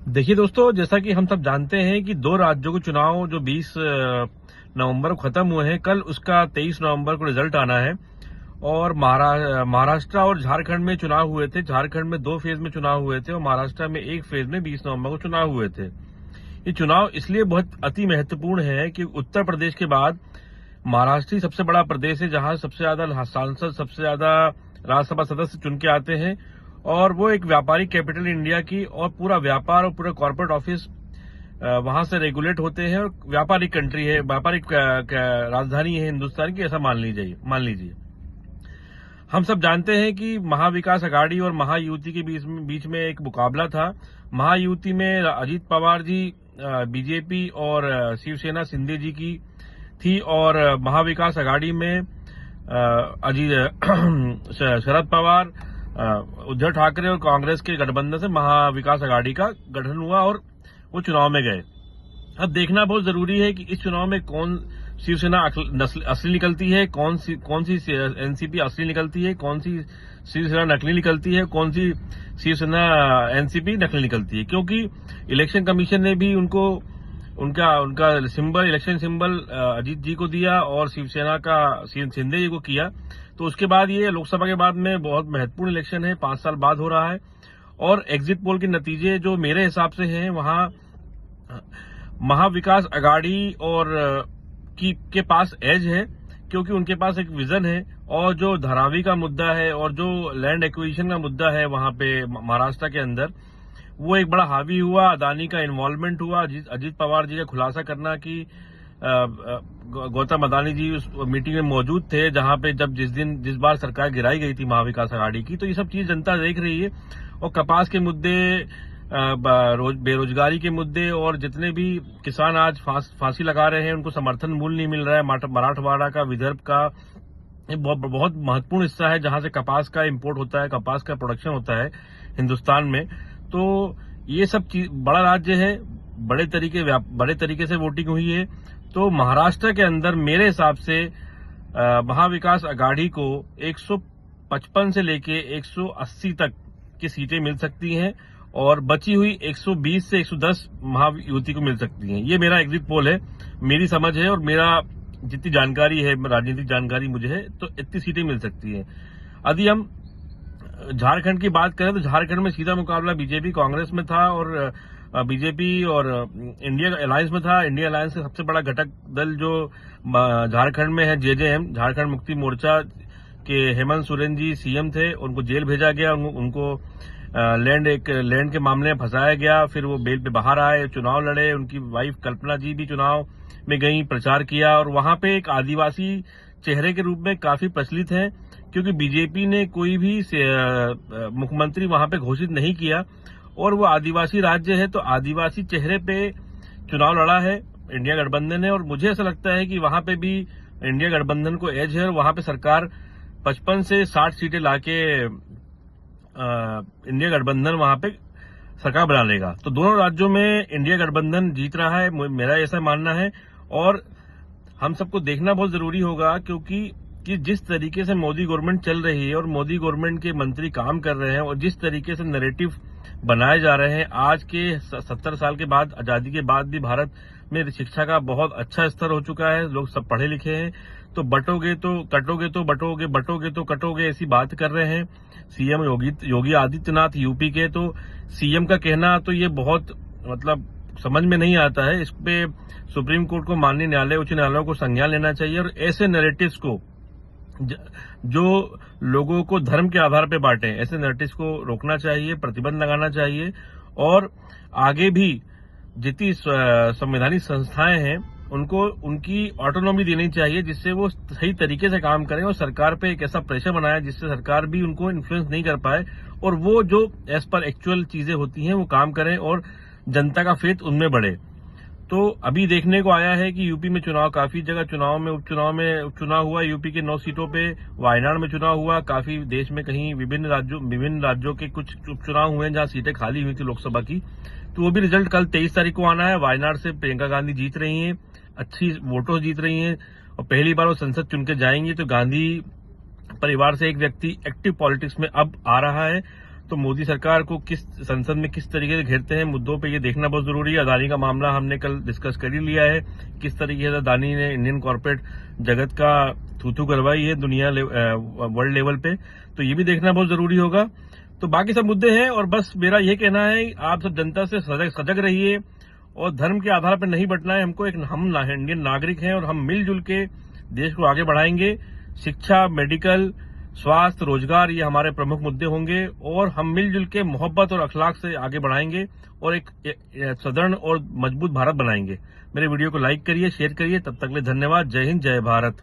देखिए दोस्तों, जैसा कि हम सब जानते हैं कि दो राज्यों के चुनाव जो 20 नवंबर को खत्म हुए हैं, कल उसका 23 नवंबर को रिजल्ट आना है। और महाराष्ट्र और झारखंड में चुनाव हुए थे। झारखंड में 2 फेज में चुनाव हुए थे और महाराष्ट्र में 1 फेज में 20 नवंबर को चुनाव हुए थे। ये चुनाव इसलिए बहुत अति महत्वपूर्ण है कि उत्तर प्रदेश के बाद महाराष्ट्र ही सबसे बड़ा प्रदेश है, जहां सबसे ज्यादा सांसद, सबसे ज्यादा राज्यसभा सदस्य चुन के आते हैं। और वो एक व्यापारिक कैपिटल इंडिया की, और पूरा व्यापार और पूरा कॉर्पोरेट ऑफिस वहां से रेगुलेट होते हैं, और व्यापारिक कंट्री है, व्यापारिक राजधानी है हिंदुस्तान की, ऐसा मान लीजिए। हम सब जानते हैं कि महाविकास अघाड़ी और महायुति के बीच में एक मुकाबला था। महायुति में अजीत पवार जी बीजेपी और शिवसेना शिंदे जी की थी, और महाविकास अघाड़ी में शरद पवार, उद्धव ठाकरे और कांग्रेस के गठबंधन से महाविकास अघाड़ी का गठन हुआ और वो चुनाव में गए। अब देखना बहुत जरूरी है कि इस चुनाव में कौन शिवसेना असली निकलती है, कौन सी एनसीपी असली निकलती है, कौन सी शिवसेना नकली निकलती है, कौन सी शिवसेना एनसीपी नकली निकलती है। क्योंकि इलेक्शन कमीशन ने भी उनका सिंबल, इलेक्शन सिंबल अजीत जी को दिया और शिवसेना का शिंदे जी को किया। तो उसके बाद ये लोकसभा के बाद में बहुत महत्वपूर्ण इलेक्शन है, 5 साल बाद हो रहा है। और एग्जिट पोल के नतीजे जो मेरे हिसाब से हैं, वहां महाविकास अघाड़ी और के पास एज है, क्योंकि उनके पास एक विजन है। और जो धारावी का मुद्दा है और जो लैंड एक्विजिशन का मुद्दा है वहां पे महाराष्ट्र के अंदर, वो एक बड़ा हावी हुआ। अदानी का इन्वॉल्वमेंट हुआ। अजीत पवार जी का खुलासा करना कि गौतम अदानी जी उस मीटिंग में मौजूद थे, जहां पे जिस बार सरकार गिराई गई थी महाविकास अघाड़ी की। तो ये सब चीज जनता देख रही है। और कपास के मुद्दे, बेरोजगारी के मुद्दे, और जितने भी किसान आज फांसी लगा रहे हैं, उनको समर्थन मूल्य नहीं मिल रहा है। मराठवाड़ा का, विदर्भ का ये बहुत महत्वपूर्ण हिस्सा है, जहां से कपास का इंपोर्ट होता है, कपास का प्रोडक्शन होता है हिंदुस्तान में। तो ये सब चीज, बड़ा राज्य है, बड़े तरीके से वोटिंग हुई है। तो महाराष्ट्र के अंदर मेरे हिसाब से महाविकास अघाड़ी को 155 से लेके 180 तक की सीटें मिल सकती हैं, और बची हुई 120 से 110 महायुति को मिल सकती हैं। ये मेरा एग्जिट पोल है, मेरी समझ है, और मेरा जितनी जानकारी है, राजनीतिक जानकारी मुझे है, तो इतनी सीटें मिल सकती हैं। यदि हम झारखंड की बात करें तो झारखंड में सीधा मुकाबला बीजेपी कांग्रेस में था, और बीजेपी और इंडिया अलायंस में था। इंडिया अलायंस का सबसे बड़ा घटक दल जो झारखंड में है, जेजेएम, झारखंड मुक्ति मोर्चा के हेमंत सोरेन जी सीएम थे। उनको जेल भेजा गया, उनको लैंड के मामले में फंसाया गया। फिर वो बेल पे बाहर आए, चुनाव लड़े। उनकी वाइफ कल्पना जी भी चुनाव में गई, प्रचार किया, और वहां पे एक आदिवासी चेहरे के रूप में काफी प्रचलित है, क्योंकि बीजेपी ने कोई भी मुख्यमंत्री वहां पे घोषित नहीं किया, और वो आदिवासी राज्य है, तो आदिवासी चेहरे पे चुनाव लड़ा है इंडिया गठबंधन ने। और मुझे ऐसा लगता है कि वहां पे भी इंडिया गठबंधन को एज है, और वहां पे सरकार 55 से 60 सीटें लाके इंडिया गठबंधन वहां पे सरकार बना लेगा। तो दोनों राज्यों में इंडिया गठबंधन जीत रहा है, मेरा ऐसा मानना है। और हम सबको देखना बहुत जरूरी होगा, क्योंकि जिस तरीके से मोदी गवर्नमेंट चल रही है, और मोदी गवर्नमेंट के मंत्री काम कर रहे हैं, और जिस तरीके से नैरेटिव बनाए जा रहे हैं, आज के 70 साल के बाद, आजादी के बाद भी भारत में शिक्षा का बहुत अच्छा स्तर हो चुका है, लोग सब पढ़े लिखे हैं। तो बटोगे तो कटोगे, तो बटोगे, बटोगे तो कटोगे, ऐसी बात कर रहे हैं सीएम योगी आदित्यनाथ यूपी के। तो सीएम का कहना तो ये बहुत समझ में नहीं आता है। इस पे सुप्रीम कोर्ट को, माननीय न्यायालय, उच्च न्यायालयों को संज्ञान लेना चाहिए, और ऐसे नैरेटिव्स को जो लोगों को धर्म के आधार पर बांटे, ऐसे नैरेटिव्स को रोकना चाहिए, प्रतिबंध लगाना चाहिए। और आगे भी जितनी संवैधानिक संस्थाएं हैं, उनको उनकी ऑटोनॉमी देनी चाहिए, जिससे वो सही तरीके से काम करें, और सरकार पे एक ऐसा प्रेशर बनाए जिससे सरकार भी उनको इन्फ्लुएंस नहीं कर पाए, और वो जो एज पर एक्चुअल चीजें होती हैं वो काम करें, और जनता का फेथ उनमें बढ़े। तो अभी देखने को आया है कि यूपी में चुनाव, काफी जगह उपचुनाव हुआ। यूपी के 9 सीटों पे वायनाड में चुनाव हुआ। काफी देश में कहीं विभिन्न राज्यों के कुछ उपचुनाव हुए जहां सीटें खाली हुई थी लोकसभा की। तो वो भी रिजल्ट कल 23 तारीख को आना है। वायनाड से प्रियंका गांधी जीत रही हैं, अच्छी वोटों जीत रही हैं, और पहली बार वो संसद चुन के जाएंगी। तो गांधी परिवार से एक व्यक्ति एक्टिव पॉलिटिक्स में अब आ रहा है। तो मोदी सरकार को किस संसद में किस तरीके से घेरते हैं मुद्दों पे ये देखना बहुत जरूरी है। अदानी का मामला हमने कल डिस्कस कर ही लिया है, किस तरीके से अदानी ने इंडियन कॉर्पोरेट जगत का थू करवाई है दुनिया वर्ल्ड लेवल पे, तो ये भी देखना बहुत जरूरी होगा। तो बाकी सब मुद्दे हैं और बस मेरा ये कहना है आप सब जनता से सजग रहिए और धर्म के आधार पर नहीं बंटना है हमको। हम इंडियन नागरिक हैं और हम मिलजुल के देश को आगे बढ़ाएंगे। शिक्षा, मेडिकल, स्वास्थ्य, रोजगार, ये हमारे प्रमुख मुद्दे होंगे और हम मिलजुल के मोहब्बत और अखलाक से आगे बढ़ाएंगे और एक सदृढ़ और मजबूत भारत बनाएंगे। मेरे वीडियो को लाइक करिए, शेयर करिए। तब तक के लिए धन्यवाद। जय हिंद, जय भारत।